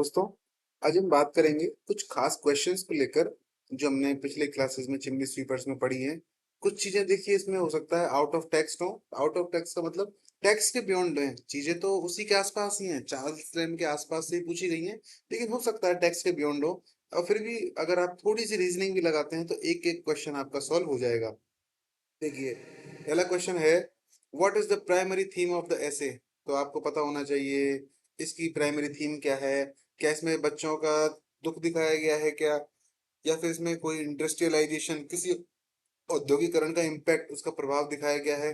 दोस्तों, आज हम बात करेंगे कुछ खास क्वेश्चंस को लेकर जो हमने पिछले क्लासेस में चिमनी स्वीपर्स में पढ़ी हैं। कुछ चीजें देखिए इसमें हो सकता है आउट ऑफ टेक्स्ट हो। आउट ऑफ टेक्स्ट का मतलब टेक्स्ट के बियॉन्ड है, चीजें तो उसी के आसपास ही हैं, चार्ल्स लैम के आसपास से ही पूछी गई हैं, लेकिन हो सकता है टेक्स्ट के बियॉन्ड हो। और फिर भी अगर आप थोड़ी सी रीजनिंग भी लगाते हैं तो एक एक क्वेश्चन आपका सॉल्व हो जाएगा। देखिए, पहला क्वेश्चन है, what is the primary theme of the essay. तो आपको पता होना चाहिए इसकी प्राइमरी थीम क्या है। क्या इसमें बच्चों का दुख दिखाया गया है क्या, या फिर इसमें कोई इंडस्ट्रियलाइजेशन, किसी औद्योगिकरण का इम्पैक्ट, उसका प्रभाव दिखाया गया है,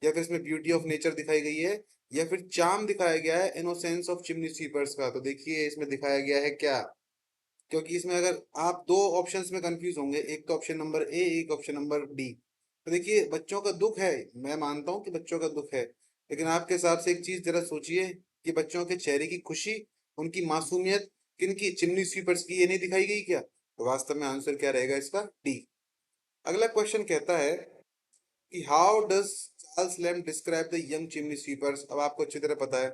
या फिर इसमें ब्यूटी ऑफ नेचर दिखाई गई है, या फिर चार्म दिखाया गया है इनोसेंस ऑफ चिमनी स्वीपर्स का। तो देखिए इसमें दिखाया गया है क्या, क्योंकि इसमें अगर आप दो ऑप्शंस में कंफ्यूज होंगे, एक तो ऑप्शन नंबर ए, एक ऑप्शन नंबर डी। तो देखिए बच्चों का दुख है, मैं मानता हूं कि बच्चों का दुख है, लेकिन आपके हिसाब से एक चीज जरा सोचिए कि बच्चों के चेहरे की खुशी, उनकी मासूमियत किनकी, चिमनी स्वीपर्स की, ये नहीं दिखाई गई क्या। तो वास्तव में आंसर क्या रहेगा इसका, डी। अगला क्वेश्चन कहता है कि how does Charles lamb describe the young chimney sweepers. अब आपको अच्छी तरह पता है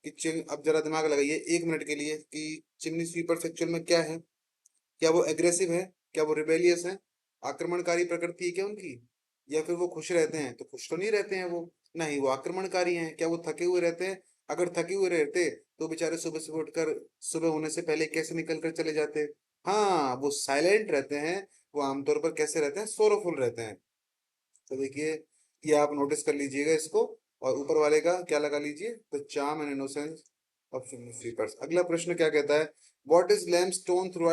कि अब जरा दिमाग लगाइए एक मिनट के लिए कि चिमनी स्वीपर्स एक्चुअल में क्या है। क्या वो एग्रेसिव है, क्या वो रिबेलियस है, आक्रमणकारी प्रकृति है क्या उनकी, या फिर वो खुश रहते हैं। तो खुश तो नहीं रहते हैं वो, नहीं वो आक्रमणकारी हैं। क्या वो थके हुए रहते हैं, अगर थके हुए रहते तो बेचारे सुबह सुबह उठकर सुबह होने से पहले कैसे निकल कर चले जाते। हाँ, वो साइलेंट रहते हैं, वो आमतौर पर कैसे रहते हैं, सोरोफुल रहते हैं। तो देखिए ये आप नोटिस कर लीजिएगा इसको, और ऊपर वाले का क्या लगा लीजिए, the charm and innocence of sleepers. अगला प्रश्न क्या कहता है, what is Lamb's tone through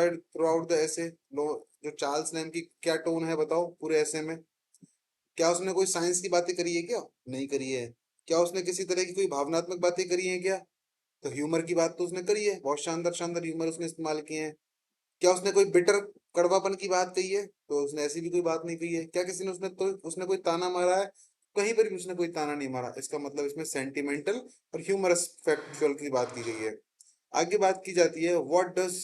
out the essay. जो चार्ल्स लैम्ब की क्या टोन है बताओ पूरे ऐसे में। क्या उसने कोई साइंस की बातें करी है क्या, नहीं करी है। क्या उसने किसी तरह की कोई भावनात्मक बातें करी हैं क्या, तो ह्यूमर की बात तो उसने करी है, बहुत शानदार शानदार ह्यूमर उसने इस्तेमाल किए हैं। क्या उसने कोई बिटर कड़वापन की बात कही है, तो उसने ऐसी भी कोई बात नहीं कही है। क्या किसी ने उसने कोई ताना मारा है, कहीं पर भी उसने कोई ताना नहीं मारा। इसका मतलब इसमें सेंटिमेंटल और ह्यूमरस फैक्चुअल की बात की गई है। आगे बात की जाती है, what does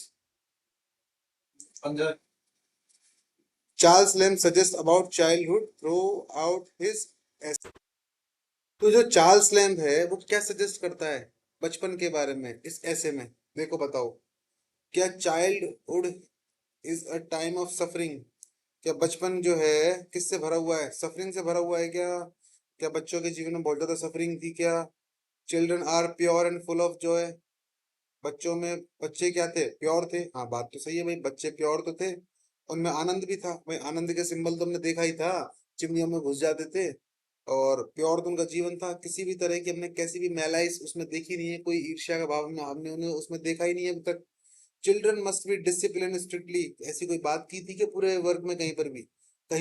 Charles lamb suggest about childhood through out his. तो जो चार्ल्स लैम्ब है वो क्या सजेस्ट करता है बचपन के बारे में इस ऐसे में, देखो बताओ। क्या childhood is a time of suffering. क्या बचपन जो है किससे भरा हुआ है, सफरिंग से भरा हुआ है क्या। क्या बच्चों के जीवन में बहुत ज्यादा सफरिंग थी क्या। Children are pure and full of joy. बच्चों में बच्चे क्या थे, प्योर थे। हाँ बात तो सही है भाई, बच्चे प्योर तो थे, उनमें आनंद भी था भाई। आनंद के सिंबल तो हमने देखा ही था, चिमनियों में घुस जाते थे। और प्योर तो उनका जीवन था, किसी भी तरह की हमने कैसी भी मैलाइस उसमें देखी नहीं है, कोई ईर्ष्या का भाव हमने उन्हें उसमें देखा ही नहीं है अभी तक। Children must be discipline strictly, ऐसी कोई बात की थी कि पूरे वर्क में कहीं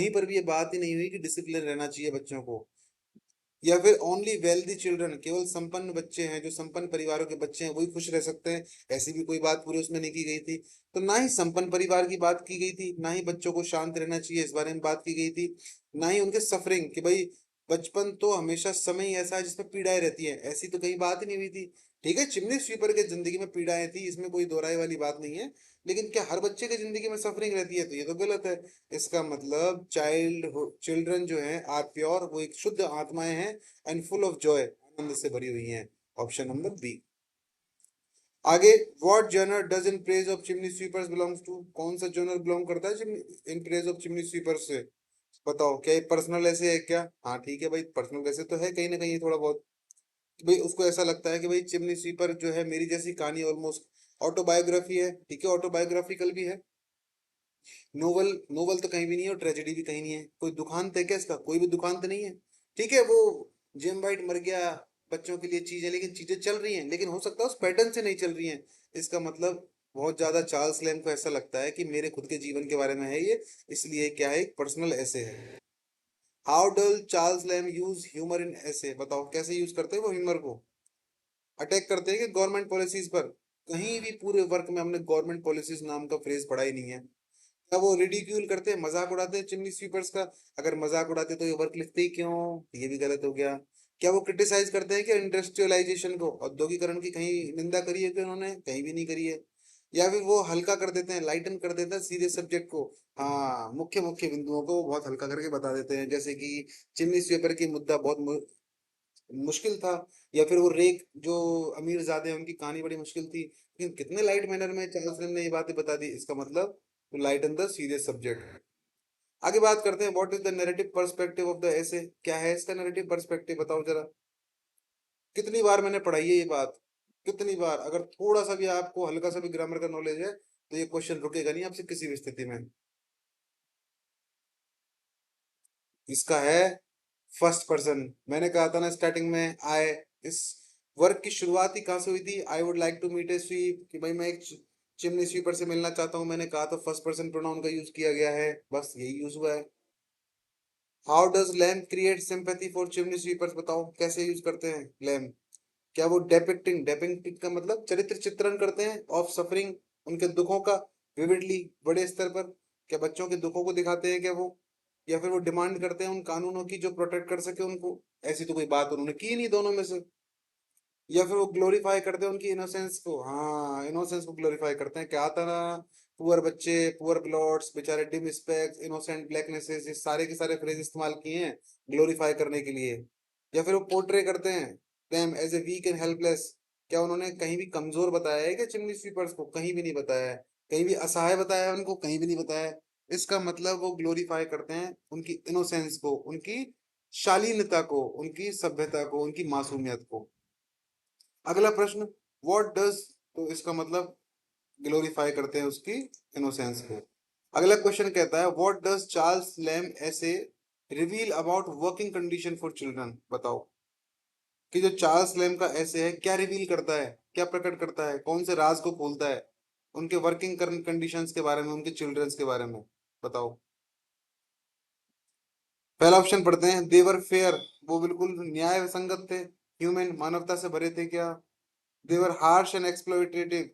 पर भी ये बात ही नहीं हुई कि डिसिप्लिन रहना चाहिए बच्चों को। या फिर ओनली वेल्दी चिल्ड्रन, केवल संपन्न बच्चे हैं, जो संपन्न परिवारों के बच्चे हैं वही खुश रह सकते हैं, ऐसी भी कोई बात पूरे उसमें नहीं की गई थी। तो ना ही संपन्न परिवार की बात की गई थी, ना ही बच्चों को शांत रहना चाहिए इस बारे में बात की गई थी, ना ही उनके सफरिंग कि भाई बचपन तो हमेशा समय ही ऐसा है जिसमें पीड़ाएं रहती है, ऐसी तो कहीं बात ही नहीं हुई थी। ठीक है, चिमनी स्वीपर के जिंदगी में पीड़ाएं थी, इसमें कोई दो राय वाली बात नहीं है, लेकिन क्या हर बच्चे की जिंदगी में सफरिंग रहती है, तो ये तो गलत है। इसका मतलब चिल्ड्रन जो है आर प्योर, वो एक शुद्ध आत्माएं हैं एंड फुल ऑफ जॉय, आनंद से भरी हुई हैं। Option number B. आगे, what genre does in praise of chimney sweepers belongs to. कौन सा जॉनर बिलोंग करता है in praise of chimney sweepers से, बताओ। क्या ये पर्सनल ऐसे है क्या, हाँ ठीक है भाई, पर्सनल ऐसे तो है कहीं ना कहीं थोड़ा बहुत। कि भाई उसको ऐसा लगता है कि भाई चिमनी स्वीपर जो है मेरी जैसी कहानी ऑलमोस्ट ऑटोबायोग्राफी है, ठीक है, ऑटोबायोग्राफिकल भी है। नोवेल नोवेल तो कहीं भी नहीं है और ट्रेजेडी भी कहीं नहीं है। कोई दुखांत है क्या इसका, कोई भी दुखांत नहीं है। ठीक है, वो जेम वाइट मर गया, बच्चों के लिए चीजें, लेकिन चीजें चल रही हैं, लेकिन हो सकता है उस पैटर्न से नहीं चल रही हैं। इसका मतलब बहुत ज्यादा चार्ल्स लैम्ब को ऐसा लगता है कि मेरे खुद के जीवन के बारे में है ये, इसलिए क्या है, एक पर्सनल ऐसे है। How does Charles Lamb use humour in essay, बताओ कैसे यूज करते हैं वो ह्यूमर को। अटैक करते हैं कि गवर्नमेंट पॉलिसीज पर। कहीं भी पूरे वर्क में हमने गवर्नमेंट पॉलिसीज नाम का फ्रेज पढ़ा ही नहीं है। क्या वो रिडिक्यूल करते हैं, मजाक उड़ाते हैं चिमनी स्वीपर्स का। अगर मजाक उड़ाते तो ये वर्क लिखते ही क्यों, ये भी गलत हो गया। क्या वो क्रिटिसाइज करते हैं कि इंडस्ट्रियलाइजेशन को, औद्योगिकरण की कहीं निंदा करी है कि उन्होंने, कहीं भी नहीं करी है। या फिर वो हल्का कर देते हैं, लाइटन कर देते हैं सीरियस सब्जेक्ट को। हाँ, मुख्य मुख्य बिंदुओं को बहुत हल्का करके बता देते हैं, जैसे कि चिमनी स्वीपर की मुद्दा बहुत मुश्किल था, या फिर वो रेक जो अमीरजादे हैं उनकी कहानी बड़ी मुश्किल थी, लेकिन कितने लाइट मैनर में चार्ल्स लिम ने ये बातें बता दी, इसका मतलब light in the serious subject. आगे बात करते हैं, what is the narrative perspective of the ऐसे, क्या है इसका नैरेटिव पर्सपेक्टिव, बताओ जरा। कितनी बार मैंने पढ़ाई है ये बात, कितनी बार, अगर थोड़ा सा भी आपको हल्का सा भी ग्रामर का नॉलेज है तो ये क्वेश्चन रुकेगा नहीं आपसे किसी भी स्थिति में। इसका है फर्स्ट पर्सन। मैंने कहा था ना स्टार्टिंग में, आई, इस वर्क की शुरुआत ही कहाँ से हुई थी, I would like to meet a sweep, कि भाई मैं एक चिमनी स्वीपर से मिलना चाहता हूँ, मैंने कहा तो फर्स्ट पर्सन प्रोनाउन का यूज किया गया है, बस यही यूज हुआ है। How does Lamb create sympathy for chimney sweepers, बताओ कैसे यूज करते हैं लैम। क्या वो डेपिक्टिंग, डेपिक्टिंग का मतलब चरित्र चित्रण करते हैं ऑफ सफरिंग, उनके दुखों का, विविडली, बड़े स्तर पर, क्या बच्चों के दुखों को दिखाते हैं क्या वो, या फिर वो डिमांड करते हैं उन कानूनों की जो प्रोटेक्ट कर सके उनको, ऐसी तो कोई बात उन्होंने की नहीं दोनों में से। या फिर वो ग्लोरीफाई करते हैं उनकी इनोसेंस को, हाँ इनोसेंस को ग्लोरीफाई करते हैं, क्या आता ना, पुअर बच्चे, पुअर ब्लॉट्स, बेचारे डिम स्पेक्स, इनोसेंट ब्लैकनेसेस, ये सारे के सारे फ्रेज इस्तेमाल किए हैं ग्लोरीफाई करने के लिए। या फिर वो पोर्ट्रे करते हैं them as a weak and helpless, क्या उन्होंने कहीं भी कमजोर बताया है क्या चिमनी स्वीपर्स को, कहीं भी नहीं बताया है। कहीं भी असहाय बताया है उनको, कहीं भी नहीं बताया है। इसका मतलब वो ग्लोरीफाई करते हैं उनकी इनोसेंस को, उनकी शालीनता को, उनकी सभ्यता को, उनकी मासूमियत को। अगला प्रश्न, व्हाट डज, तो इसका मतलब ग्लोरीफाई करते हैं उसकी इनोसेंस को। अगला क्वेश्चन कहता है, व्हाट डज चार्ल्स लैम ऐसे reveal about working condition for children, बताओ कि जो चार्ल्स लैम का ऐसे है क्या रिवील करता है, क्या प्रकट करता है, कौन से राज को खोलता है उनके वर्किंग कंडीशंस के बारे में, उनके चिल्ड्रंस के बारे में, बताओ। पहला ऑप्शन पढ़ते हैं, देवर फेयर, वो बिल्कुल न्याय संगत थे, ह्यूमन, मानवता से भरे थे क्या, देवर हार्श एंड एक्सप्लॉइटेटिव,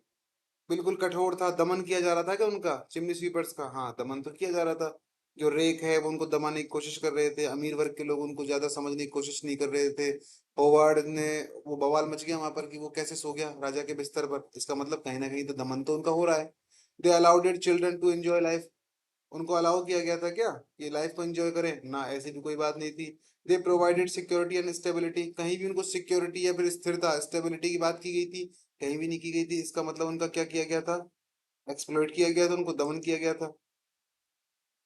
बिल्कुल कठोर था, दमन किया जा रहा था क्या उनका, चिमनी स्वीपर्स का, हाँ दमन तो किया जा रहा था। जो रेक है वो उनको दबाने की कोशिश कर रहे थे, अमीर वर्ग के लोग उनको ज्यादा समझने की कोशिश नहीं कर रहे थे। होवार्ड ने, वो बवाल मच गया वहां पर कि वो कैसे सो गया राजा के बिस्तर पर, इसका मतलब कहीं ना कहीं तो दमन तो उनका हो रहा है। They allowed children to enjoy life, उनको अलाउ किया गया था क्या ये लाइफ को एंजॉय करें ना, ऐसी भी कोई बात नहीं थी। दे प्रोवाइडेड सिक्योरिटी एंड स्टेबिलिटी, कहीं भी उनको सिक्योरिटी या फिर स्थिरता, स्टेबिलिटी की बात की गई थी, कहीं भी नहीं की गई थी, इसका मतलब उनका क्या किया गया था, एक्सप्लॉइट किया गया था, उनको दमन किया गया था।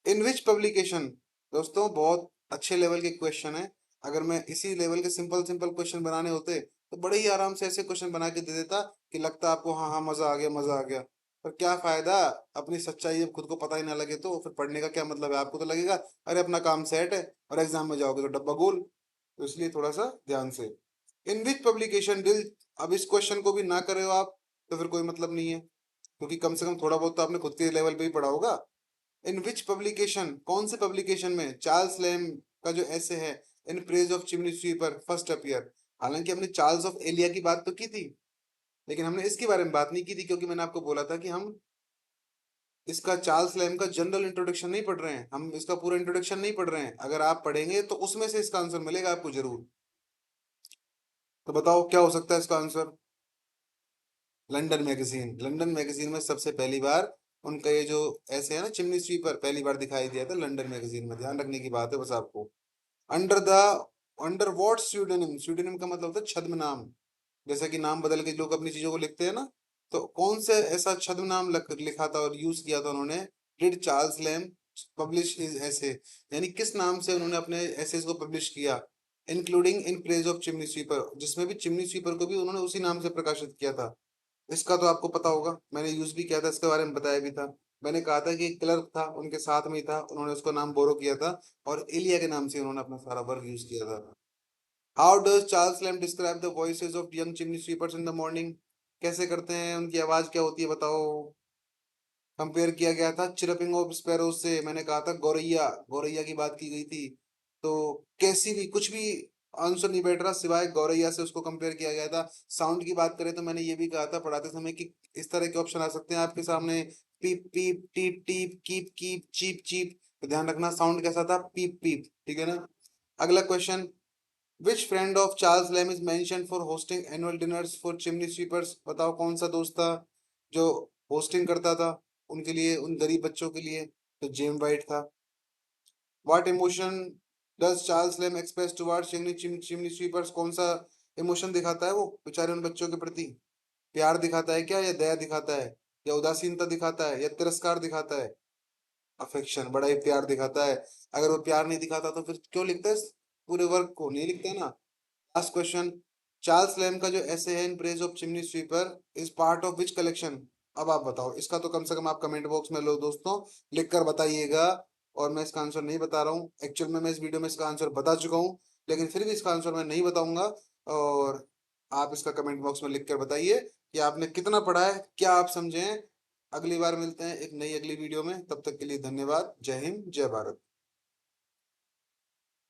इन विच पब्लिकेशन, दोस्तों बहुत अच्छे लेवल के क्वेश्चन है, अगर मैं इसी लेवल के सिंपल सिंपल क्वेश्चन बनाने होते तो बड़े ही आराम से ऐसे क्वेश्चन बना के दे देता कि लगता आपको हाँ हाँ मजा आ गया, मजा आ गया। पर क्या फायदा, अपनी सच्चाई जब खुद को पता ही ना लगे तो फिर पढ़ने का क्या मतलब है, आपको तो लगेगा अरे अपना काम सेट है, और एग्जाम में जाओगे तो डब्बा गोल। तो इसलिए थोड़ा सा ध्यान से, इन विच पब्लिकेशन डिल, अब इस क्वेश्चन को भी ना करे हो आप तो फिर कोई मतलब नहीं है, क्योंकि कम से कम थोड़ा बहुत तो आपने खुद के लेवल पे ही पढ़ा होगा। इन विच पब्लिकेशन, कौन से पब्लिकेशन में चार्ल्स लैम का जो ऐसे है in praise of chimney sweeper first appear, हालांकि हमने चार्ल्स ऑफ एलिया की बात तो की थी, लेकिन हमने इसके बारे में बात नहीं की थी, क्योंकि मैंने आपको बोला था कि हम इसका चार्ल्स लैम का जनरल इंट्रोडक्शन नहीं पढ़ रहे हैं, हम इसका पूरा इंट्रोडक्शन नहीं पढ़ रहे हैं, अगर आप पढ़ेंगे तो उसमें से इसका आंसर मिलेगा आपको जरूर। तो बताओ क्या हो सकता है इसका answer. London magazine, London magazine में सबसे पहली बार उनका ये जो ऐसे है ना चिमनी स्वीपर, पहली बार दिखाई दिया था लंदन मैगजीन में, ध्यान रखने की बात है बस आपको। Under the, under what pseudonym, pseudonym का मतलब होता है छद्म नाम, जैसा कि नाम बदल के लोग अपनी चीजों को लिखते हैं ना, तो कौन से ऐसा छद्म नाम लिखा था और यूज किया था उन्होंने, did Charles Lamb publish his essay, यानी किस नाम से उन्होंने अपने ऐसेज को पब्लिश किया, including in praise of chimney sweeper, जिसमें भी चिमनी स्वीपर को भी उन्होंने उसी नाम से प्रकाशित किया था। इसका तो आपको पता होगा, मैंने यूज भी किया था, इसके बारे में बताया भी था। मैंने कहा था कि एक क्लर्क था उनके साथ में ही था, उन्होंने उसका नाम बोरो किया था और एलिया के नाम से उन्होंने अपना सारा वर्क यूज किया था। How does Charles lamb describe the voices of young chimney sweepers in the morning, कैसे करते हैं, उनकी आवाज क्या होती है बताओ। कंपेयर किया गया था चिरपिंग ऑफ स्पैरोज से, मैंने कहा था गौरैया, गौरैया की बात की गई थी, तो कैसी भी कुछ भी आंसर नहीं बैठ रहा सिवाय गौरैया से, उसको कंपेयर किया गया था। साउंड की बात करें तो मैंने ये भी कहा था पढ़ाते समय कि इस तरह के ऑप्शन आ सकते हैं आपके सामने, पीप पीप, टीप टीप, कीप कीप, चीप चीप, तो ध्यान रखना साउंड कैसा था, पीप पीप, ठीक है ना। अगला question, which friend of Charles Lamb is mention for hosting annual dinners for chimney sweepers, बताओ कौन सा दोस्त था जो होस्टिंग करता था उनके लिए, उन गरीब बच्चों के लिए, तो जेम वाइट था। What emotion does Charles lamb express towards chimney sweepers, कौन सा इमोशन दिखाता है वो बेचारे उन बच्चों के प्रति? प्यार दिखाता है क्या, या दया दिखाता है, या उदासीनता दिखाता है, या तिरस्कार दिखाता है? अफेक्शन, बड़ा ही प्यार दिखाता है। अगर वो प्यार नहीं दिखाता तो फिर क्यों लिखता है इस पूरे वर्क को? नहीं लिखता है ना। लास्ट क्वेश्चन, चार्ल्स लैम्ब का जो ऐसे है in praise of chimney sweeper is part of which collection? अब आप बताओ, इसका तो कम से कम आप कमेंट बॉक्स में लो दोस्तों, लिख कर बताइएगा। और मैं इसका आंसर नहीं बता रहा हूँ, एक्चुअल में मैं इस वीडियो में इसका आंसर बता चुका हूँ, लेकिन फिर भी इसका आंसर मैं नहीं बताऊंगा। और आप इसका कमेंट बॉक्स में लिख कर बताइए कि आपने कितना पढ़ा है, क्या आप समझे हैं। अगली बार मिलते हैं एक नई अगली वीडियो में, तब तक के लिए धन्यवाद। जय हिंद, जय भारत।